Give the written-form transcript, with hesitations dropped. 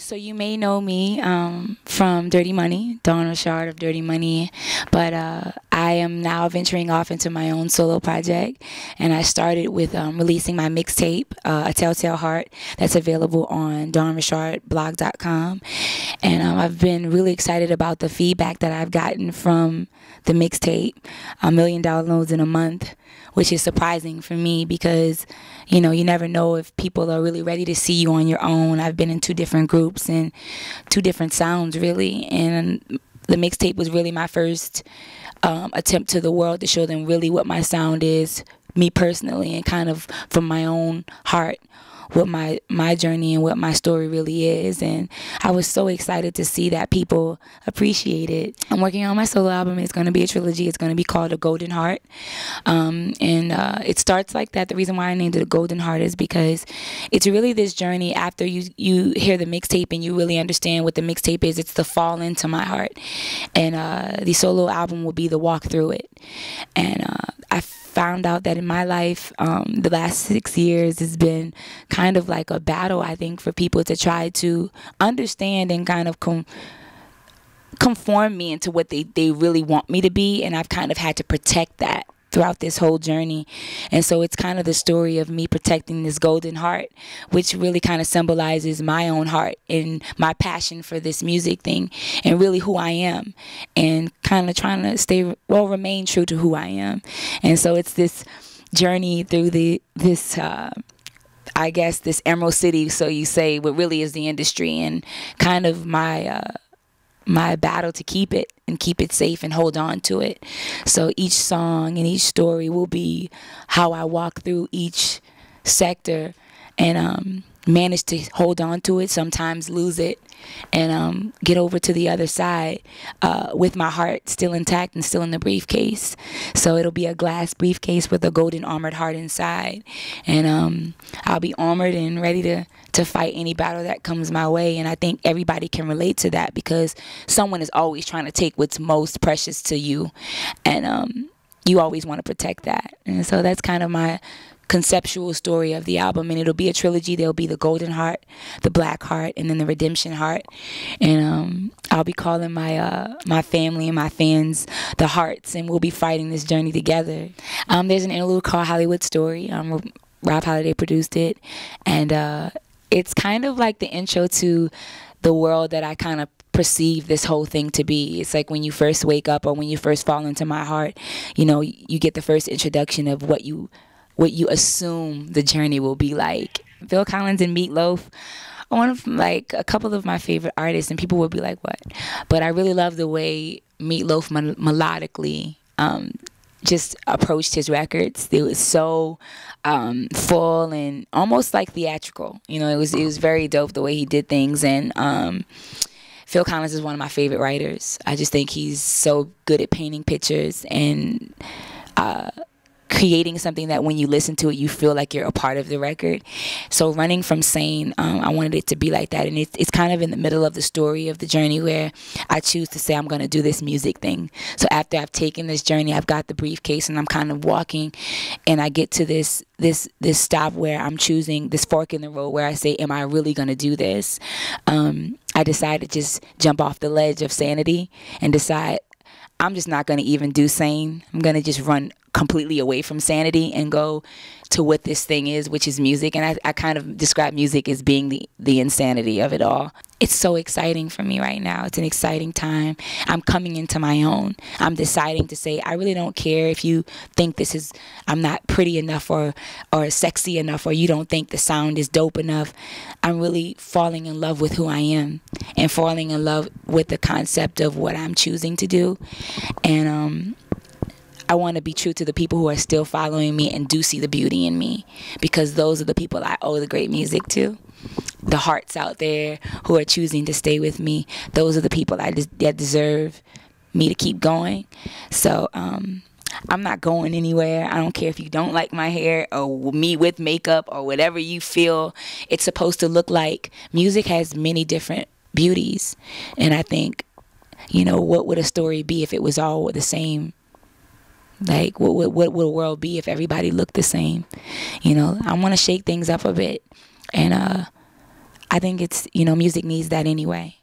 So you may know me from Dirty Money, Dawn Richard of Dirty Money, but I am now venturing off into my own solo project, and I started with releasing my mixtape, A Telltale Heart, that's available on dawnrichardblog.com, and I've been really excited about the feedback that I've gotten from the mixtape, 1 million downloads in a month, which is surprising for me because, you know, you never know if people are really ready to see you on your own. I've been in 2 different groups and 2 different sounds, really, and the mixtape was really my first attempt to the world to show them really what my sound is, me personally, and kind of from my own heart, what my journey and what my story really is. And I was so excited to see that people appreciate it. I'm working on my solo album. It's going to be a trilogy. It's going to be called A Golden Heart, and it starts like that. The reason why I named it A Golden Heart is because it's really this journey after you hear the mixtape and you really understand what the mixtape is. It's the fall into my heart, and the solo album will be the walk through it. And I found out that in my life, the last 6 years has been kind of like a battle, I think, for people to try to understand and kind of conform me into what they really want me to be. And I've kind of had to protect that throughout this whole journey. And so it's kind of the story of me protecting this golden heart, which really kind of symbolizes my own heart and my passion for this music thing and really who I am, and kind of trying to remain true to who I am. And so it's this journey through this I guess this Emerald City, so you say, what really is the industry, and kind of my battle to keep it safe and hold on to it. So each song and each story will be how I walk through each sector and manage to hold on to it, sometimes lose it, and get over to the other side with my heart still intact and still in the briefcase. So it'll be a glass briefcase with a golden armored heart inside, and I'll be armored and ready to fight any battle that comes my way. And I think everybody can relate to that because someone is always trying to take what's most precious to you, and you always want to protect that. And so that's kind of my conceptual story of the album, and it'll be a trilogy. There'll be the Golden Heart, the Black Heart, and then the Redemption Heart. And I'll be calling my family and my fans the Hearts, and we'll be fighting this journey together. There's an interlude called Hollywood Story. Rob Holiday produced it, and it's kind of like the intro to the world that I kind of perceive this whole thing to be. It's like when you first wake up or when you first fall into my heart, you know, you get the first introduction of what you assume the journey will be like. Phil Collins and Meat Loaf are one of like a couple of my favorite artists, and people will be like, what? But I really love the way Meat Loaf melodically just approached his records. It was so full and almost like theatrical. You know, it was very dope the way he did things. And Phil Collins is one of my favorite writers. I just think he's so good at painting pictures and creating something that when you listen to it, you feel like you're a part of the record. So Running from Sane, I wanted it to be like that. And it's kind of in the middle of the story of the journey where I choose to say I'm going to do this music thing. So after I've taken this journey, I've got the briefcase and I'm kind of walking, and I get to this stop where I'm choosing this fork in the road where I say, am I really going to do this? I decide to just jump off the ledge of sanity and decide I'm just not going to even do sane. I'm going to just run completely away from sanity and go to what this thing is, which is music. And I kind of describe music as being the insanity of it all. It's so exciting for me right now. It's an exciting time. I'm coming into my own. I'm deciding to say, I really don't care if you think I'm not pretty enough or sexy enough, or you don't think the sound is dope enough. I'm really falling in love with who I am and falling in love with the concept of what I'm choosing to do. And I want to be true to the people who are still following me and do see the beauty in me, because those are the people I owe the great music to. The hearts out there who are choosing to stay with me, those are the people that deserve me to keep going. So I'm not going anywhere. I don't care if you don't like my hair or me with makeup or whatever you feel it's supposed to look like. Music has many different beauties, and I think, you know, what would a story be if it was all the same? Like, what would a world be if everybody looked the same? You know, I want to shake things up a bit, and I think it's, music needs that anyway.